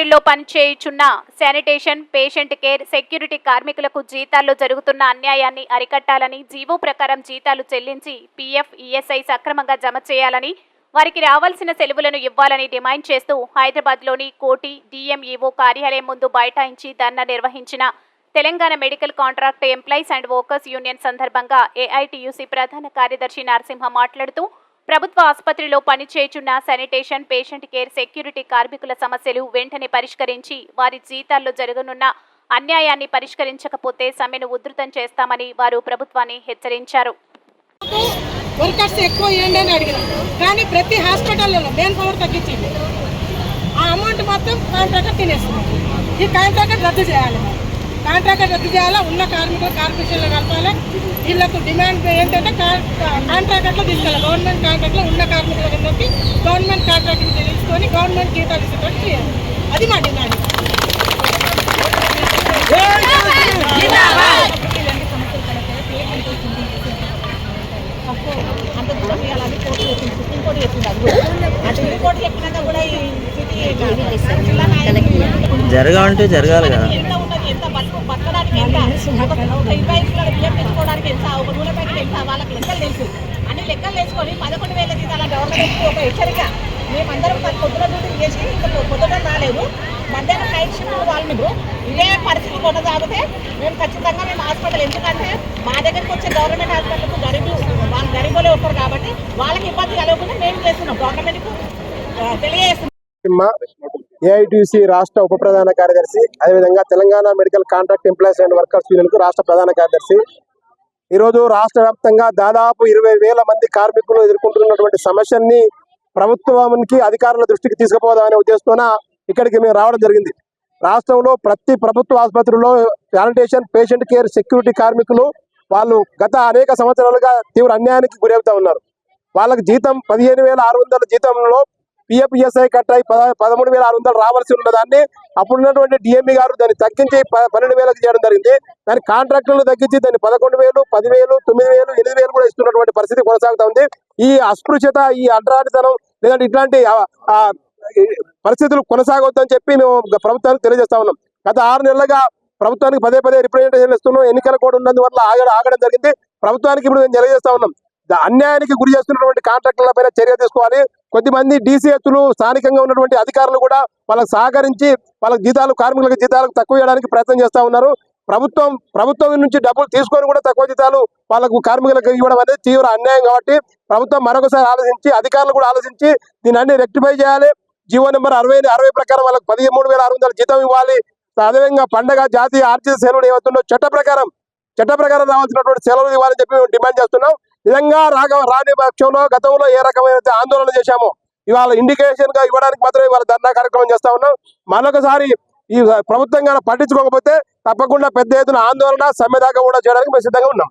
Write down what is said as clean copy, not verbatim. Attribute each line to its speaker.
Speaker 1: ఆసుపత్రిలో పనిచేయుచున్న sanitation, patient care, security కార్మికులకు జీతాల్లో జరుగుతున్న అన్యాయాన్ని అరికట్టాలని, జీవో ప్రకారం జీతాలు చెల్లించి పీఎఫ్, ఈఎస్ఐ సక్రమంగా జమ చేయాలని, వారికి రావాల్సిన సెలవులను ఇవ్వాలని డిమాండ్ చేస్తూ హైదరాబాద్లోని కోటి డిఎంఈఓ కార్యాలయం ముందు బైఠాయించి ధర్నా నిర్వహించిన Telangana medical contract employees and workers union సందర్భంగా ఏఐటీయూసీ ప్రధాన కార్యదర్శి నరసింహ మాట్లాడుతూ ప్రభుత్వ ఆసుపత్రిలో పనిచేయుచున్న శానిటేషన్, పేషెంట్ కేర్, సెక్యూరిటీ కార్మికుల సమస్యలు వెంటనే పరిష్కరించి వారి జీతాల్లో జరగనున్న అన్యాయాన్ని పరిష్కరించకపోతే సమ్మెను ఉధృతం చేస్తామని వారు ప్రభుత్వాన్ని హెచ్చరించారు.
Speaker 2: వర్కర్స్ ఎక్కువ ఇవ్వండి అని అడిగినాం, కానీ ప్రతి హాస్పిటల్లో మెయిన్ పవర్ తగ్గించింది. ఆ అమౌంట్ మొత్తం కాంట్రాక్టర్ తినేస్తున్నాం. ఈ కాంట్రాక్టర్ రద్దు చేయాలి. కాంట్రాక్టర్ రద్దు చేయాలా, ఉన్న కార్మికులు కార్పొరేషన్లో కలపాలి. వీళ్ళకు డిమాండ్ ఏంటంటే కాంట్రాక్ట్లో తీసుకెళ్ళాలి. గవర్నమెంట్ కాంట్రాక్ట్లో ఉన్న కార్మికులకి గవర్నమెంట్ కాంట్రాక్ట్ని తెలుసుకొని గవర్నమెంట్ జీతాలు ఇచ్చేటట్టు చేయాలి. అది మా డిమాండ్.
Speaker 3: జరగాలంటే జరగాలి కదా.
Speaker 4: బతకడానికి ఎంత, ఒక 20 కిలోల బియ్యం తెచ్చుకోవడానికి ఎంత, ఒక నూనె ప్యాకెట్ ఎంత, వాళ్ళకి లెక్కలు తెలుసు. అన్ని లెక్కలు తెలుసుకొని 11,000 జీతాల గవర్నమెంట్కి ఒక హెచ్చరిక. మేమందరం పొద్దున డ్యూటీ చేసి ఇంకా పొద్దున రాలేదు, మధ్యాహ్నం నైట్ షిఫ్ట్ వాళ్ళు ఇదే పరిస్థితి కొనసాగితే మేము ఖచ్చితంగా మేము హాస్పిటల్, ఎందుకంటే మా దగ్గరికి వచ్చే గవర్నమెంట్ హాస్పిటల్కు వాళ్ళు గరీబులే వస్తారు కాబట్టి వాళ్ళకి ఇబ్బంది కలగకుండా మేము చేస్తున్నాం, గవర్నమెంట్కు తెలియజేస్తున్నాం.
Speaker 5: ఏఐటీయూసీ రాష్ట్ర ఉప ప్రధాన కార్యదర్శి, అదేవిధంగా Telangana medical contract employees and workers union కు రాష్ట్ర ప్రధాన కార్యదర్శి. ఈరోజు రాష్ట్ర వ్యాప్తంగా దాదాపు 20,000 మంది కార్మికులు ఎదుర్కొంటున్నటువంటి సమస్యల్ని ప్రభుత్వానికి, అధికారుల దృష్టికి తీసుకుపోదామనే ఉద్దేశంతో ఇక్కడికి మేము రావడం జరిగింది. రాష్ట్రంలో ప్రతి ప్రభుత్వ ఆసుపత్రిలో శానిటేషన్, పేషెంట్ కేర్, సెక్యూరిటీ కార్మికులు వాళ్ళు గత అనేక సంవత్సరాలుగా తీవ్ర అన్యాయానికి గురవుతా ఉన్నారు. వాళ్ళకి జీతం 15,600 జీతంలో పిఎఫ్, ఈఎస్ఐ కట్ అయి 13,600 రావాల్సి ఉన్నదాన్ని అప్పుడున్నటువంటి డిఎంఈ గారు దాన్ని తగ్గించి 12,000 చేయడం జరిగింది. దాని కాంట్రాక్టులను తగ్గించి దాన్ని 11,000, 10,000, 9,000, 8,000 కూడా ఇస్తున్నటువంటి పరిస్థితి కొనసాగుతా ఉంది. ఈ అస్పృశ్యత, ఈ అడ్రానితనం లేదంటే ఇట్లాంటి పరిస్థితులు కొనసాగొద్దని చెప్పి మేము ప్రభుత్వానికి తెలియజేస్తా ఉన్నాం. గత 6 నెలలుగా ప్రభుత్వానికి పదే రిప్రజెంటేషన్ ఇస్తున్నాం. ఎన్నికల కోడ్ ఉన్నందువల్ల ఆగడం జరిగింది. ప్రభుత్వానికి ఇప్పుడు మేము తెలియజేస్తా ఉన్నాం, అన్యాయానికి గురి చేస్తున్నటువంటి కాంట్రాక్టర్ల పైన చర్య తీసుకోవాలి. కొద్దిమంది డీసీహెచ్లు, స్థానికంగా ఉన్నటువంటి అధికారులు కూడా వాళ్ళకి సహకరించి వాళ్ళకి జీతాలు, కార్మికులకు జీతాలకు తక్కువ చేయడానికి ప్రయత్నం చేస్తా ఉన్నారు. ప్రభుత్వం నుంచి డబ్బులు తీసుకొని కూడా తక్కువ జీతాలు వాళ్ళకు కార్మికులకు ఇవ్వడం అనేది తీవ్ర అన్యాయం. కాబట్టి ప్రభుత్వం మరొకసారి ఆలోచించి, అధికారులు కూడా ఆలోచించి దీన్ని అన్ని రెక్టిఫై చేయాలి. జీవో నెంబర్ 60 ప్రకారం వాళ్ళకి 13,600 జీతం ఇవ్వాలి. అదేవిధంగా పండగ, జాతీయ ఆర్జిత సెలవులు ఏవైతుందో చట్ట ప్రకారం రావాల్సినటువంటి సెలవులు ఇవ్వాలని చెప్పి మేము డిమాండ్ చేస్తున్నాం. నిజంగా రాని పక్షంలో గతంలో ఏ రకమైన ఆందోళన చేశామో ఇవాళ ఇండికేషన్ గా ఇవ్వడానికి మాత్రమే ఇవాళ ధర్నా కార్యక్రమం చేస్తా ఉన్నాం. మరొకసారి ఈ ప్రభుత్వంగా పట్టించుకోకపోతే తప్పకుండా పెద్ద ఎత్తున ఆందోళన, సమ్మె దాకా కూడా చేయడానికి మేము సిద్ధంగా ఉన్నాం.